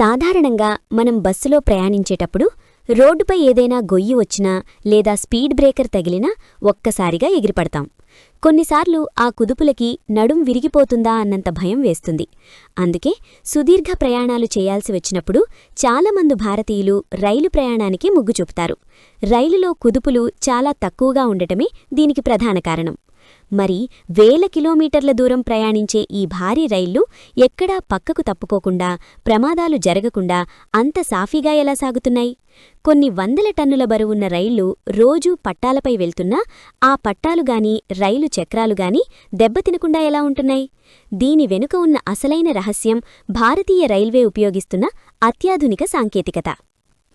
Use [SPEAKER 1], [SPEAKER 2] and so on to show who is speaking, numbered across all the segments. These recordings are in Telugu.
[SPEAKER 1] సాధారణంగా మనం బస్సులో ప్రయాణించేటప్పుడు రోడ్డుపై ఏదైనా గొయ్యి వచ్చినా లేదా స్పీడ్ బ్రేకర్ తగిలినా ఒక్కసారిగా ఎగిరిపడతాం. కొన్నిసార్లు ఆ కుదుపులకి నడుం విరిగిపోతుందా అన్నంత భయం వేస్తుంది. అందుకే సుదీర్ఘ ప్రయాణాలు చేయాల్సి వచ్చినప్పుడు చాలామంది భారతీయులు రైలు ప్రయాణానికి మొగ్గు చూపుతారు. రైలులో కుదుపులు చాలా తక్కువగా ఉండటమే దీనికి ప్రధాన కారణం. మరి వేల కిలోమీటర్ల దూరం ప్రయాణించే ఈ భారీ రైళ్లు ఎక్కడా పక్కకు తప్పుకోకుండా, ప్రమాదాలు జరగకుండా అంత సాఫీగా ఎలా సాగుతున్నాయి? కొన్ని వందల టన్నుల బరువున్న రైళ్లు రోజూ పట్టాలపై వెళ్తున్నా ఆ పట్టాలుగాని రైలు చక్రాలుగాని దెబ్బతినకుండా ఎలా ఉంటున్నాయి? దీని వెనుక ఉన్న అసలైన రహస్యం భారతీయ రైల్వే ఉపయోగిస్తున్న అత్యాధునిక సాంకేతికత.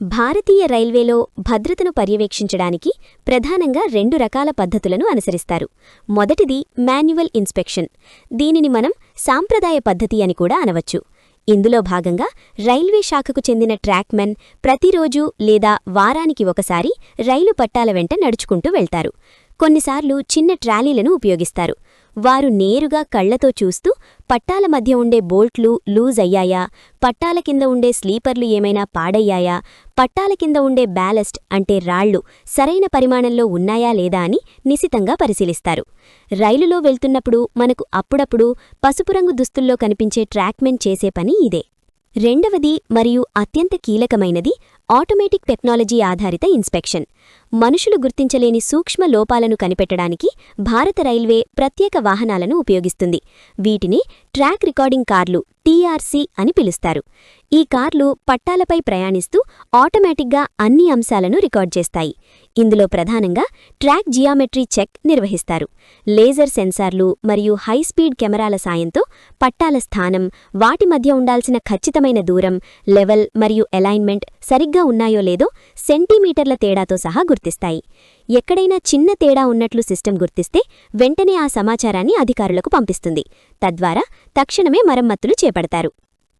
[SPEAKER 1] భారతీయ రైల్వేలో భద్రతను పర్యవేక్షించడానికి ప్రధానంగా 2 రకాల పద్ధతులను అనుసరిస్తారు. మొదటిది మాన్యువల్ ఇన్స్పెక్షన్. దీనిని మనం సాంప్రదాయ పద్ధతి అని కూడా అనవచ్చు. ఇందులో భాగంగా రైల్వే శాఖకు చెందిన ట్రాక్మెన్ ప్రతిరోజు లేదా వారానికి ఒకసారి రైలు పట్టాల వెంట నడుచుకుంటూ వెళ్తారు. కొన్నిసార్లు చిన్న ట్రాలీలను ఉపయోగిస్తారు. వారు నేరుగా కళ్లతో చూస్తూ పట్టాల మధ్య ఉండే బోల్ట్లు లూజ్ అయ్యాయా, పట్టాల కింద ఉండే స్లీపర్లు ఏమైనా పాడయ్యాయా, పట్టాల కింద ఉండే బ్యాలస్ట్ అంటే రాళ్లు సరైన పరిమాణంలో ఉన్నాయా లేదా అని నిశితంగా పరిశీలిస్తారు. రైలులో వెళ్తున్నప్పుడు మనకు అప్పుడప్పుడు పసుపు రంగు దుస్తుల్లో కనిపించే ట్రాక్మెన్ చేసే పని ఇదే. రెండవది మరియు అత్యంత కీలకమైనది ఆటోమేటిక్ టెక్నాలజీ ఆధారిత ఇన్స్పెక్షన్. మనుషులు గుర్తించలేని సూక్ష్మ లోపాలను కనిపెట్టడానికి భారత రైల్వే ప్రత్యేక వాహనాలను ఉపయోగిస్తుంది. వీటిని ట్రాక్ రికార్డింగ్ కార్లు TRC అని పిలుస్తారు. ఈ కార్లు పట్టాలపై ప్రయాణిస్తూ ఆటోమేటిక్గా అన్ని అంశాలను రికార్డ్ చేస్తాయి. ఇందులో ప్రధానంగా ట్రాక్ జియామెట్రీ చెక్ నిర్వహిస్తారు. లేజర్ సెన్సార్లు మరియు హైస్పీడ్ కెమెరాల సాయంతో పట్టాల స్థానం, వాటి మధ్య ఉండాల్సిన ఖచ్చితమైన దూరం, లెవెల్ మరియు అలైన్మెంట్ సరిగ్గా ఉన్నాయో లేదో సెంటీమీటర్ల తేడాతో సహా గుర్తిస్తాయి. ఎక్కడైనా చిన్న తేడా ఉన్నట్లు సిస్టమ్ గుర్తిస్తే వెంటనే ఆ సమాచారాన్ని అధికారులకు పంపిస్తుంది. తద్వారా తక్షణమే మరమ్మతులు చేపడతారు.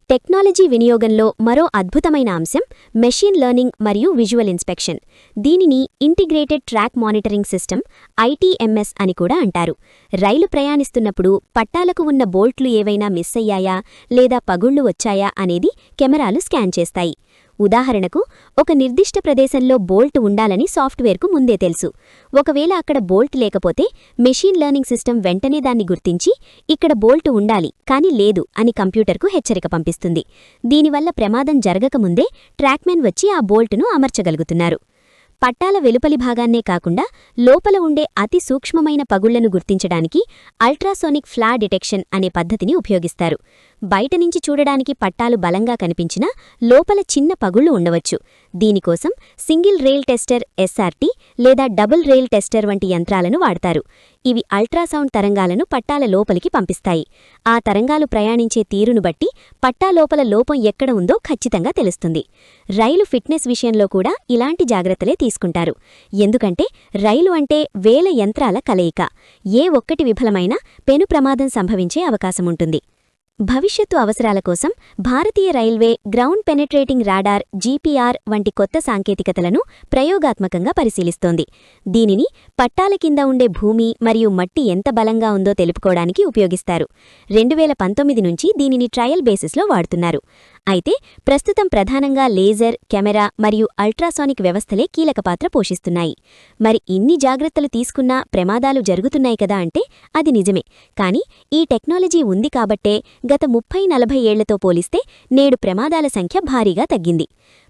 [SPEAKER 1] టెక్నాలజీ వినియోగంలో మరో అద్భుతమైన అంశం మెషీన్ లెర్నింగ్ మరియు విజువల్ ఇన్స్పెక్షన్. దీనిని integrated track monitoring system ITMS అని కూడా అంటారు. రైలు ప్రయాణిస్తున్నప్పుడు పట్టాలకు ఉన్న బోల్ట్లు ఏవైనా మిస్ అయ్యాయా లేదా పగుళ్లు వచ్చాయా అనేది కెమెరాలు స్కాన్ చేస్తాయి. ఉదాహరణకు, ఒక నిర్దిష్ట ప్రదేశంలో బోల్ట్ ఉండాలని సాఫ్ట్వేర్కు ముందే తెలుసు. ఒకవేళ అక్కడ బోల్ట్ లేకపోతే మెషీన్ లెర్నింగ్ సిస్టమ్ వెంటనే దాన్ని గుర్తించి ఇక్కడ బోల్ట్ ఉండాలి కానీ లేదు అని కంప్యూటర్కు హెచ్చరిక పంపిస్తుంది. దీనివల్ల ప్రమాదం జరగకముందే ట్రాక్మెన్ వచ్చి ఆ బోల్టును అమర్చగలుగుతున్నారు. పట్టాల వెలుపలి భాగాన్నే కాకుండా లోపల ఉండే అతి సూక్ష్మమైన పగుళ్లను గుర్తించడానికి అల్ట్రాసోనిక్ ఫ్లా డిటెక్షన్ అనే పద్ధతిని ఉపయోగిస్తారు. బయటనుంచి చూడడానికి పట్టాలు బలంగా కనిపించినా లోపల చిన్న పగుళ్లు ఉండవచ్చు. దీనికోసం సింగిల్ రైల్ టెస్టర్ SRT లేదా డబుల్ రైల్ టెస్టర్ వంటి యంత్రాలను వాడతారు. ఇవి అల్ట్రాసౌండ్ తరంగాలను పట్టాల లోపలికి పంపిస్తాయి. ఆ తరంగాలు ప్రయాణించే తీరును బట్టి పట్టా లోపల లోపం ఎక్కడ ఉందో ఖచ్చితంగా తెలుస్తుంది. రైలు ఫిట్నెస్ విషయంలో కూడా ఇలాంటి జాగ్రత్తలే తీసుకుంటారు. ఎందుకంటే రైలు అంటే వేల యంత్రాల కలయిక. ఏ ఒక్కటి విఫలమైనా పెను ప్రమాదం సంభవించే అవకాశముంటుంది. భవిష్యత్తు అవసరాల కోసం భారతీయ railway ground penetrating radar GPR వంటి కొత్త సాంకేతికతలను ప్రయోగాత్మకంగా పరిశీలిస్తోంది. దీనిని పట్టాల కింద ఉండే భూమి మరియు మట్టి ఎంత బలంగా ఉందో తెలుపుకోవడానికి ఉపయోగిస్తారు. 2019 నుంచి దీనిని ట్రయల్ బేసిస్లో వాడుతున్నారు. అయితే ప్రస్తుతం ప్రధానంగా లేజర్, కెమెరా మరియు అల్ట్రాసానిక్ వ్యవస్థలే కీలక పాత్ర పోషిస్తున్నాయి. మరి ఇన్ని జాగ్రత్తలు తీసుకున్నా ప్రమాదాలు జరుగుతున్నాయి కదా అంటే అది నిజమే. కానీ ఈ టెక్నాలజీ ఉంది కాబట్టే గత 30-40 ఏళ్లతో పోలిస్తే నేడు ప్రమాదాల సంఖ్య భారీగా తగ్గింది.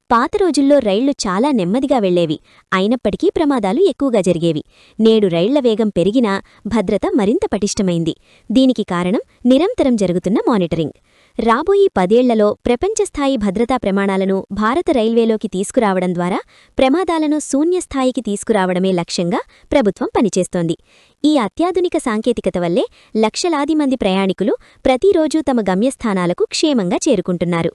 [SPEAKER 1] పాత రోజుల్లో రైళ్లు చాలా నెమ్మదిగా వెళ్లేవి, అయినప్పటికీ ప్రమాదాలు ఎక్కువగా జరిగేవి. నేడు రైళ్ల వేగం పెరిగినా భద్రత మరింత పటిష్టమైంది. దీనికి కారణం నిరంతరం జరుగుతున్న మానిటరింగ్. రాబోయే 10 ఏళ్లలో ప్రపంచస్థాయి భద్రతా ప్రమాణాలను భారత రైల్వేలోకి తీసుకురావడం ద్వారా ప్రమాదాలను శూన్యస్థాయికి తీసుకురావడమే లక్ష్యంగా ప్రభుత్వం పనిచేస్తోంది. ఈ అత్యాధునిక సాంకేతికత వల్లే లక్షలాది మంది ప్రయాణికులు ప్రతిరోజూ తమ గమ్యస్థానాలకు క్షేమంగా చేరుకుంటున్నారు.